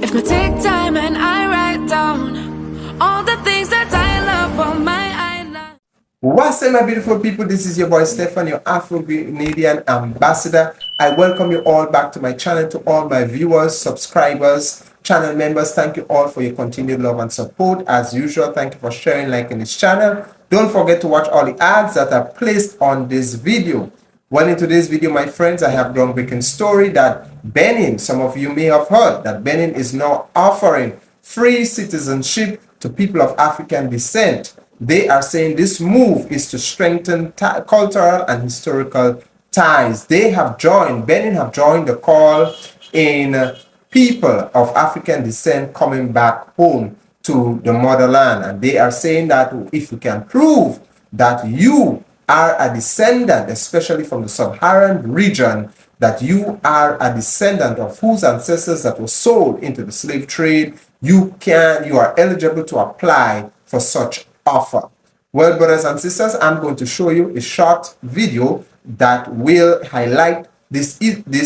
If me take time and I write down all the things that I love on my island. What's up, my beautiful people? This is your boy Stefan, your Afro-Canadian ambassador. I welcome you all back to my channel. To all my viewers, subscribers, channel members, thank you all for your continued love and support. As usual, thank you for sharing, liking this channel. Don't forget to watch all the ads that are placed on this video. Well, in today's video, my friends, I have groundbreaking story that Benin, some of you may have heard, that Benin is now offering free citizenship to people of African descent. They are saying this move is to strengthen cultural and historical ties. Benin have joined the call in people of African descent coming back home to the motherland. And they are saying that if we can prove that you are a descendant, especially from the Saharan region, that you are a descendant of whose ancestors that were sold into the slave trade, you are eligible to apply for such offer. Well, brothers and sisters, I'm going to show you a short video that will highlight this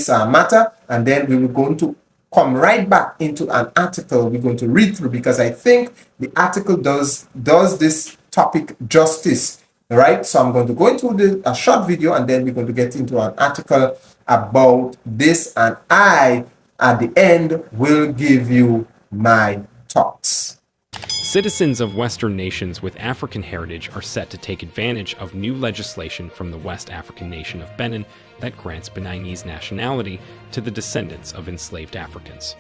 matter, and then we will going to come right back into an article we're going to read through, because I think the article does this topic justice. All right, so I'm going to go into a short video, and then we're going to get into an article about this, and I, at the end, will give you my thoughts. Citizens of Western nations with African heritage are set to take advantage of new legislation from the West African nation of Benin that grants Beninese nationality to the descendants of enslaved Africans.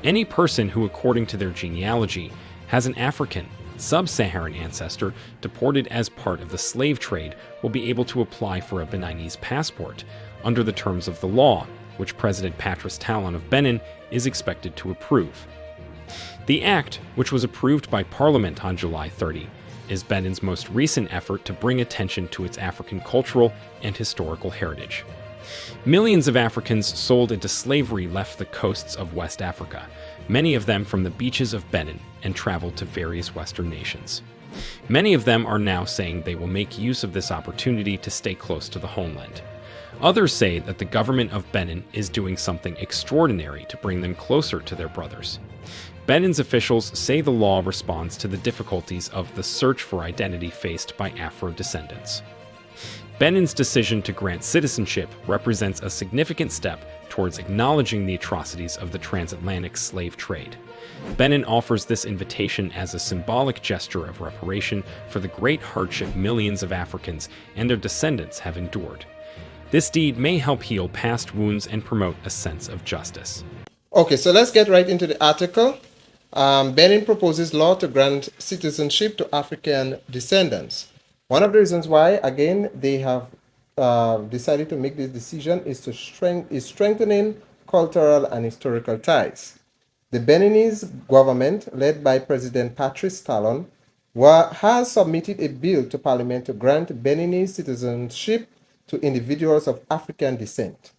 Any person who, according to their genealogy, has an African, sub-Saharan ancestor deported as part of the slave trade will be able to apply for a Beninese passport under the terms of the law, which President Patrice Talon of Benin is expected to approve. The act, which was approved by Parliament on July 30, is Benin's most recent effort to bring attention to its African cultural and historical heritage. Millions of Africans sold into slavery left the coasts of West Africa, many of them from the beaches of Benin, and traveled to various Western nations. Many of them are now saying they will make use of this opportunity to stay close to the homeland. Others say that the government of Benin is doing something extraordinary to bring them closer to their brothers. Benin's officials say the law responds to the difficulties of the search for identity faced by Afro-descendants. Benin's decision to grant citizenship represents a significant step towards acknowledging the atrocities of the transatlantic slave trade. Benin offers this invitation as a symbolic gesture of reparation for the great hardship millions of Africans and their descendants have endured. This deed may help heal past wounds and promote a sense of justice. Okay, so let's get right into the article. Benin proposes law to grant citizenship to African descendants. One of the reasons why, again, they have decided to make this decision is to strengthening cultural and historical ties. The Beninese government, led by President Patrice Talon, has submitted a bill to Parliament to grant Beninese citizenship to individuals of African descent.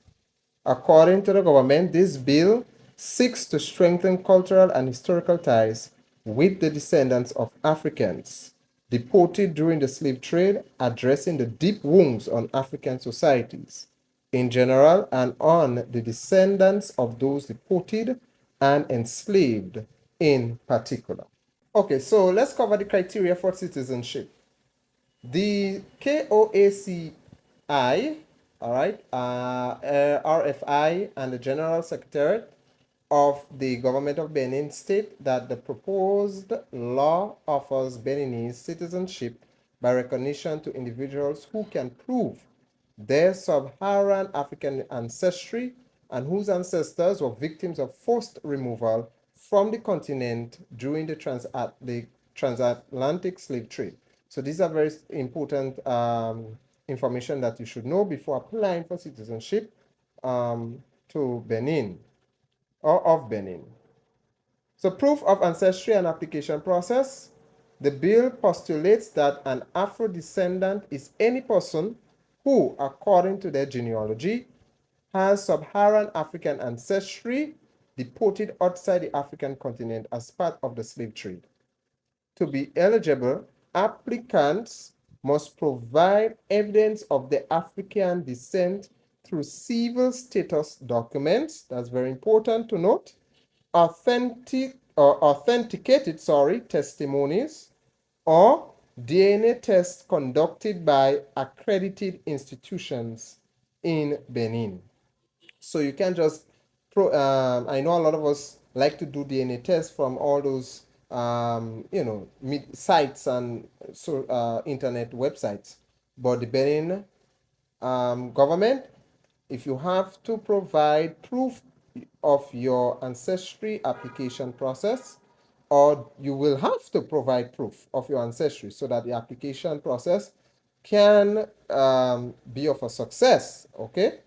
According to the government, this bill seeks to strengthen cultural and historical ties with the descendants of Africans deported during the slave trade, addressing the deep wounds on African societies in general and on the descendants of those deported and enslaved in particular. Okay, so let's cover the criteria for citizenship. The KOACI, all right, RFI, and the General Secretariat of the Government of Benin state that the proposed law offers Beninese citizenship by recognition to individuals who can prove their sub-Saharan African ancestry and whose ancestors were victims of forced removal from the continent during the transatlantic slave trade. So these are very important information that you should know before applying for citizenship to Benin or of Benin. So proof of ancestry and application process. The bill postulates that an Afro-descendant is any person who, according to their genealogy, has sub-Saharan African ancestry deported outside the African continent as part of the slave trade. To be eligible, applicants must provide evidence of their African descent through civil status documents. That's very important to note. authenticated testimonies or DNA tests conducted by accredited institutions in Benin. So you can't just I know a lot of us like to do DNA tests from all those sites and internet websites, but the Benin government, if you have to provide proof of your ancestry application process, or you will have to provide proof of your ancestry so that the application process can be of a success. Okay.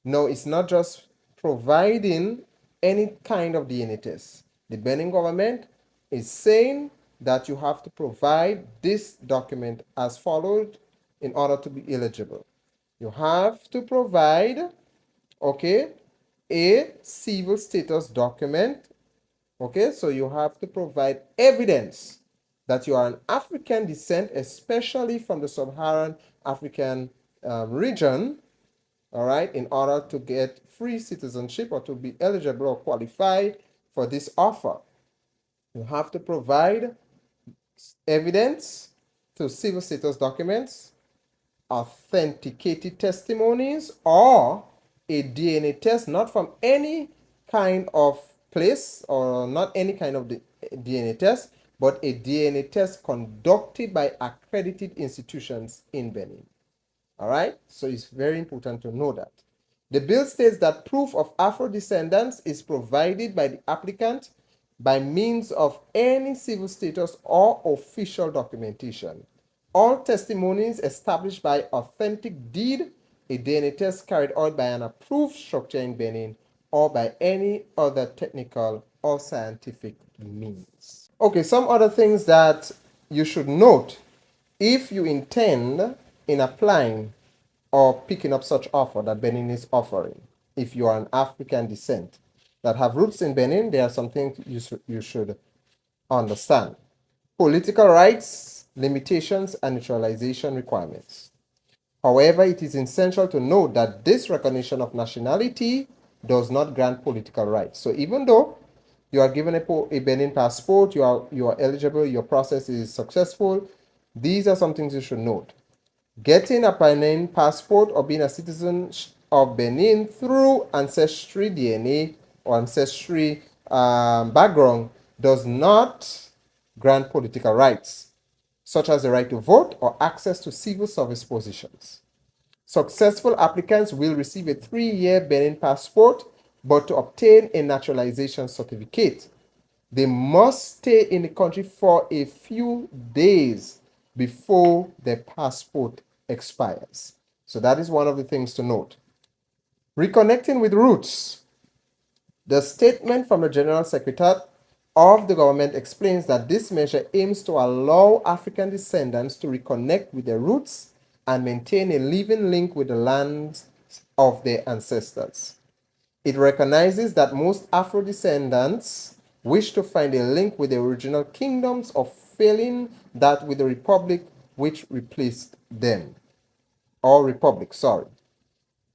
No, it's not just providing any kind of DNA test. The Benin government is saying that you have to provide this document as followed in order to be eligible. You have to provide, okay, a civil status document. Okay, so you have to provide evidence that you are an African descent, especially from the Saharan African region, all right, in order to get free citizenship or to be eligible or qualified for this offer. You have to provide evidence to civil status documents, authenticated testimonies, or a DNA test, not from any kind of place or not any kind of DNA test, but a DNA test conducted by accredited institutions in Benin. All right, so it's very important to know that. The bill states that proof of Afro descendants is provided by the applicant by means of any civil status or official documentation. All testimonies established by authentic deed, a DNA test carried out by an approved structure in Benin, or by any other technical or scientific means. Okay, some other things that you should note if you intend in applying or picking up such offer that Benin is offering. If you are an African descent that have roots in Benin, there are some things you should understand. Political rights, limitations, and naturalization requirements. However, it is essential to note that this recognition of nationality does not grant political rights. So even though you are given a Benin passport, you are eligible, your process is successful, these are some things you should note. Getting a Benin passport or being a citizen of Benin through ancestry DNA or ancestry background does not grant political rights, such as the right to vote or access to civil service positions. Successful applicants will receive a 3-year Benin passport, but to obtain a naturalization certificate, they must stay in the country for a few days before their passport expires. So that is one of the things to note. Reconnecting with roots. The statement from the General Secretariat of the government explains that this measure aims to allow African descendants to reconnect with their roots and maintain a living link with the lands of their ancestors. It recognizes that most Afro descendants wish to find a link with the original kingdoms or failing that with the republic which replaced them. Or republic, sorry.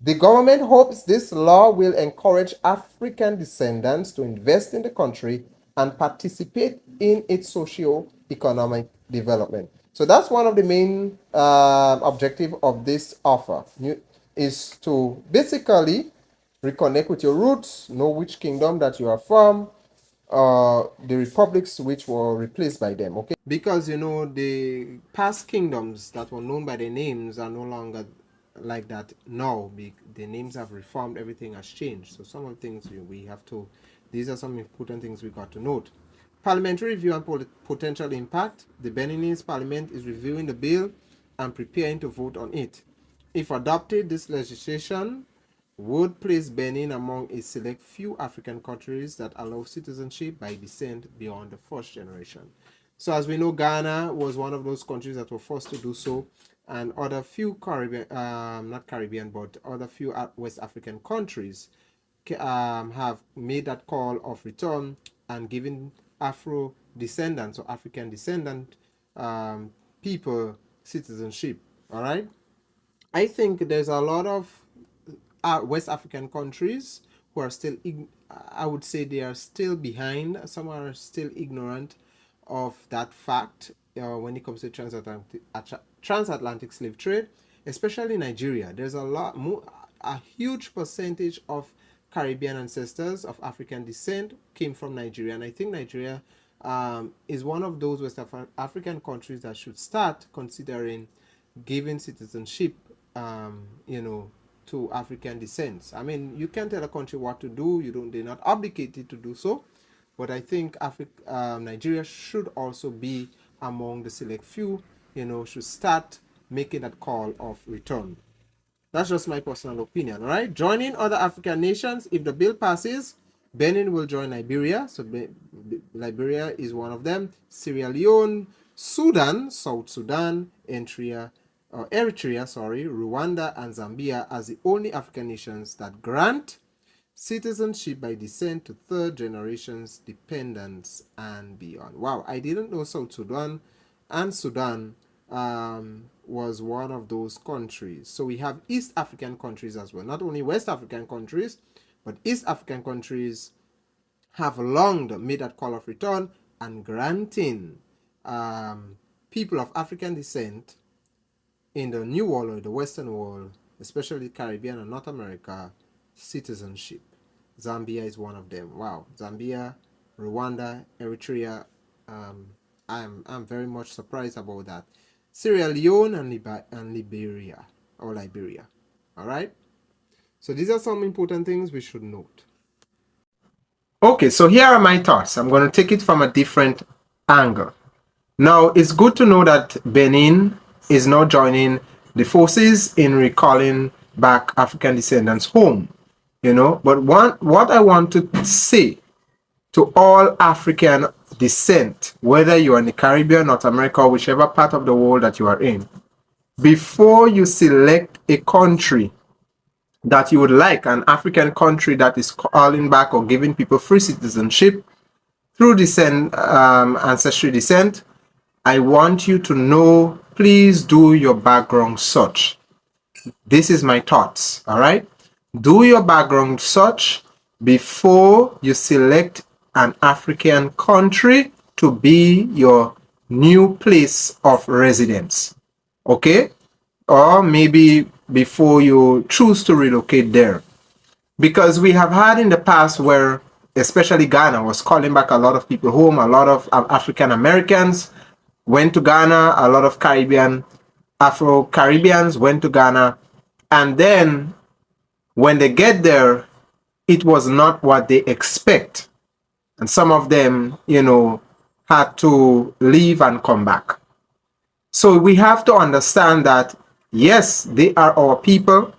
The government hopes this law will encourage African descendants to invest in the country and participate in its socio-economic development. So that's one of the main objective of this offer, is to basically reconnect with your roots, know which kingdom that you are from, the republics which were replaced by them, okay? Because the past kingdoms that were known by their names are no longer like that now. The names have reformed, everything has changed. So some of the things we have to, these are some important things we got to note. Parliamentary review and potential impact. The Beninese parliament is reviewing the bill and preparing to vote on it. If adopted, this legislation would place Benin among a select few African countries that allow citizenship by descent beyond the first generation. So as we know, Ghana was one of those countries that were forced to do so, and other few Caribbean, not Caribbean, but other few West African countries have made that call of return and given Afro descendants or African descendant people citizenship. All right. I think there's a lot of West African countries who are still, I would say they are still behind. Some are still ignorant of that fact when it comes to transatlantic slave trade, especially Nigeria. There's a huge percentage of Caribbean ancestors of African descent came from Nigeria, and I think Nigeria is one of those West African countries that should start considering giving citizenship, to African descents. I mean, you can't tell a country what to do. They're not obligated to do so, but I think Nigeria should also be among the select few. Should start making that call of return. That's just my personal opinion. All right, joining other African nations. If the bill passes, Benin will join Liberia. So Liberia is one of them. Sierra Leone, Sudan, South Sudan, Eritrea, Rwanda, and Zambia as the only African nations that grant citizenship by descent to third generations dependents and beyond. Wow, I didn't know South Sudan and Sudan was one of those countries. So we have East African countries as well. Not only West African countries, but East African countries have long made that call of return and granting people of African descent in the New World or the Western world, especially Caribbean and North America, citizenship. Zambia is one of them. Wow, Zambia, Rwanda, Eritrea. I'm very much surprised about that. Sierra Leone and Liberia. All right. So these are some important things we should note. Okay, so here are my thoughts. I'm going to take it from a different angle. Now, it's good to know that Benin is now joining the forces in recalling back African descendants home. But what I want to say to all African descent, whether you are in the Caribbean, North America, or whichever part of the world that you are in, before you select a country that you would like, an African country that is calling back or giving people free citizenship through ancestry descent, I want you to know, please do your background search. This is my thoughts, all right? Do your background search before you select an African country to be your new place of residence, okay? Or maybe before you choose to relocate there. Because we have had in the past where, especially Ghana, was calling back a lot of people home. A lot of African Americans went to Ghana. A lot of Afro-Caribbeans went to Ghana. And then when they get there, it was not what they expect. And some of them, had to leave and come back. So we have to understand that, yes, they are our people.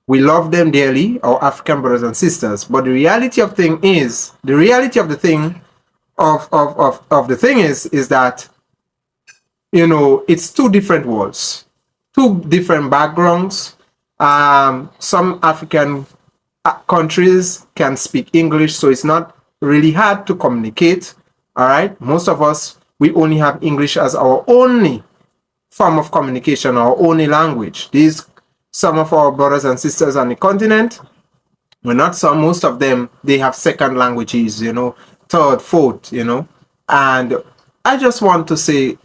We love them dearly, our African brothers and sisters. But the reality of the thing is that, it's two different worlds, two different backgrounds. Some African countries can speak English, so it's not really hard to communicate. All right, most of us, we only have English as our only form of communication, our only language. Some of our brothers and sisters on the continent, well, not some, most of them, they have second languages, third, fourth, and I just want to say,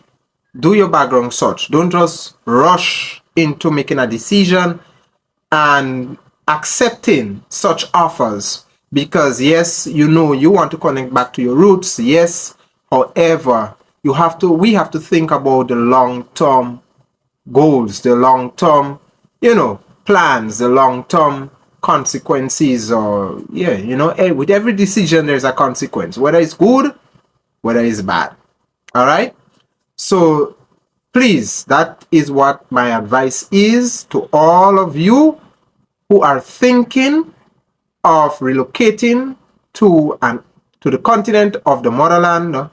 do your background search. Don't just rush into making a decision and accepting such offers because, yes, you want to connect back to your roots, yes. However, we have to think about the long-term goals, the long-term, plans, the long-term consequences, or with every decision there's a consequence, whether it's good, whether it's bad. All right. So please, that is what my advice is to all of you who are thinking of relocating to the continent of the motherland,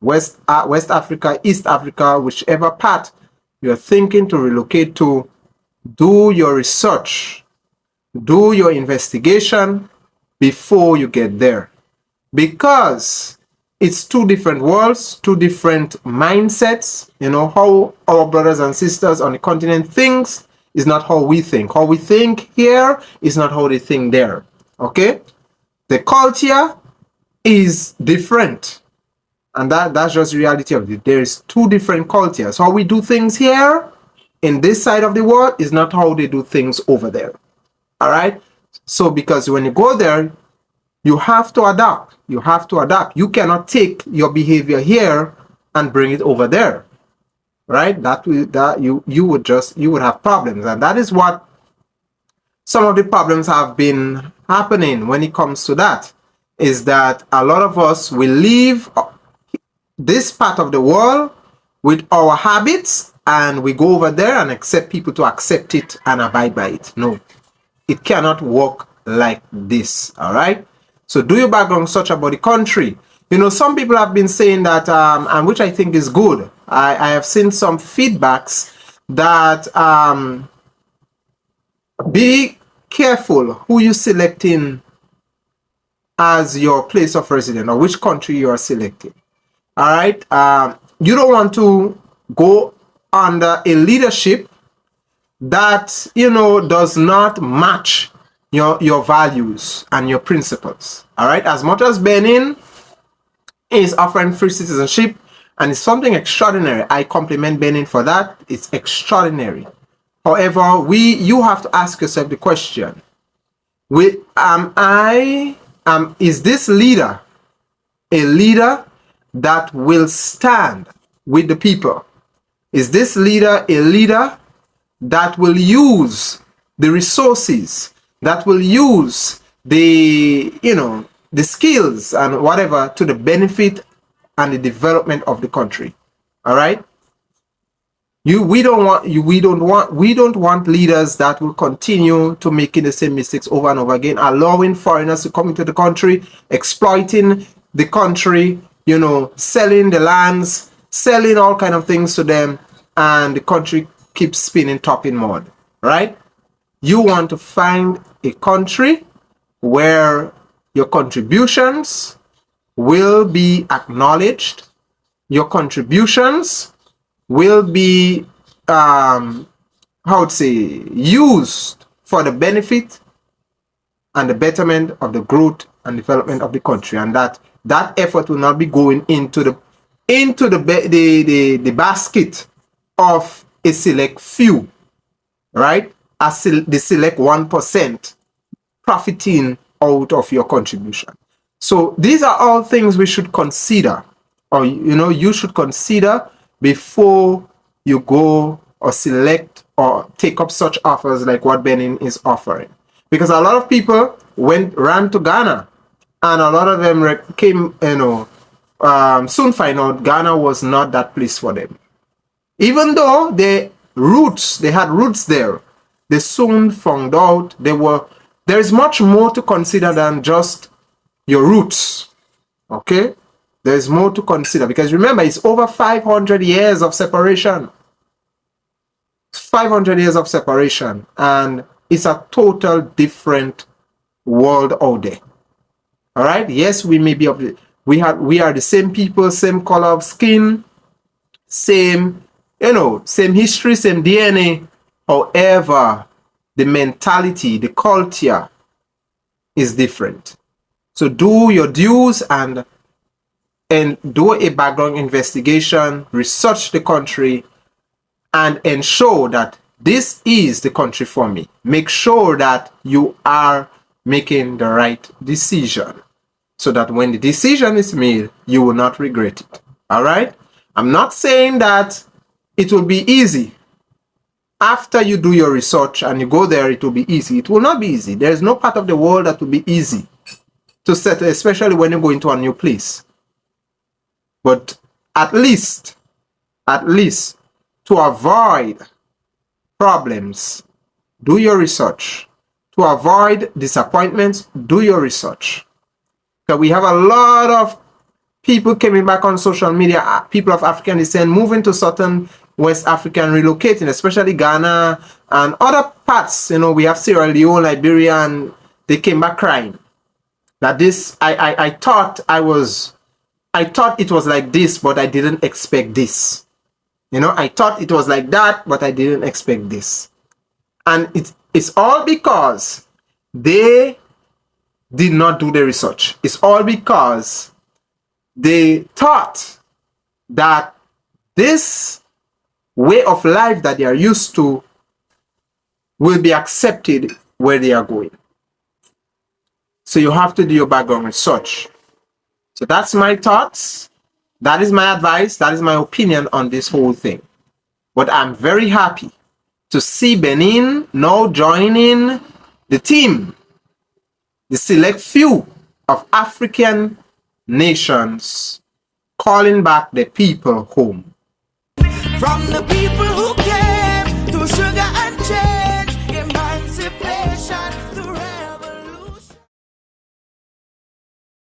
West Africa, East Africa, whichever part you're thinking to relocate to. Do your research, do your investigation before you get there, because it's two different worlds, two different mindsets. How our brothers and sisters on the continent thinks is not how we think. How we think here is not how they think there. Okay? The culture is different. And that's just the reality of it. There's two different cultures. How we do things here in this side of the world is not how they do things over there. All right? So because when you go there, you have to adapt. You have to adapt. You cannot take your behavior here and bring it over there. Right? You would have problems. And that is what some of the problems have been happening when it comes to that, is that a lot of us will leave this part of the world with our habits and we go over there and expect people to accept it and abide by it. No, it cannot work like this. All right. So do your background research about the country. You know, some people have been saying that, and which I think is good. I have seen some feedbacks that be careful who you selecting as your place of residence or which country you are selecting. All right. You don't want to go under a leadership that, you know, does not match your values and your principles. All right. As much as Benin is offering free citizenship and it's something extraordinary, I compliment Benin for that. It's extraordinary. However, you have to ask yourself the question: is this leader a leader that will stand with the people? Is this leader a leader that will use the resources, that will use the skills and whatever to the benefit and the development of the country? All right. We don't want leaders that will continue to making the same mistakes over and over again, allowing foreigners to come into the country, exploiting the country, you know, selling the lands, selling all kind of things to them, and the country keeps spinning top in mud, right? You want to find a country where your contributions will be acknowledged, your contributions will be used for the benefit and the betterment of the growth and development of the country, and that effort will not be going into the basket of a select few, right? The select 1% profiting out of your contribution. So these are all things we should consider, or you should consider before you go or select or take up such offers like what Benin is offering. Because a lot of people ran to Ghana, and a lot of them came, soon find out Ghana was not that place for them. Even though they had roots there, they soon found out there is much more to consider than just your roots. Okay? There's more to consider, because remember, it's over 500 years of separation. 500 years of separation, and it's a total different world out there. All right? Yes, we may be we are the same people, same color of skin, same history, same DNA. However, the mentality, the culture is different. So do your dues and do a background investigation, research the country, and ensure that this is the country for me. Make sure that you are making the right decision, so that when the decision is made, you will not regret it. All right? I'm not saying that it will be easy. After you do your research and you go there, it will be easy. It will not be easy. There is no part of the world that will be easy to settle, especially when you go into a new place. But at least, to avoid problems, do your research. To avoid disappointments, do your research. Because we have a lot of people coming back on social media, people of African descent, moving to certain West Africa and relocating, especially Ghana and other parts. We have Sierra Leone, Liberia, and they came back crying. That I thought it was like this, but I didn't expect this. I thought it was like that, but I didn't expect this. And it's all because they did not do the research. It's all because they thought that this way of life that they are used to will be accepted where they are going. So you have to do your background research. So that's my thoughts. That is my advice. That is my opinion on this whole thing. But I'm very happy to see Benin now joining the team, the select few of African nations calling back the people home. From the people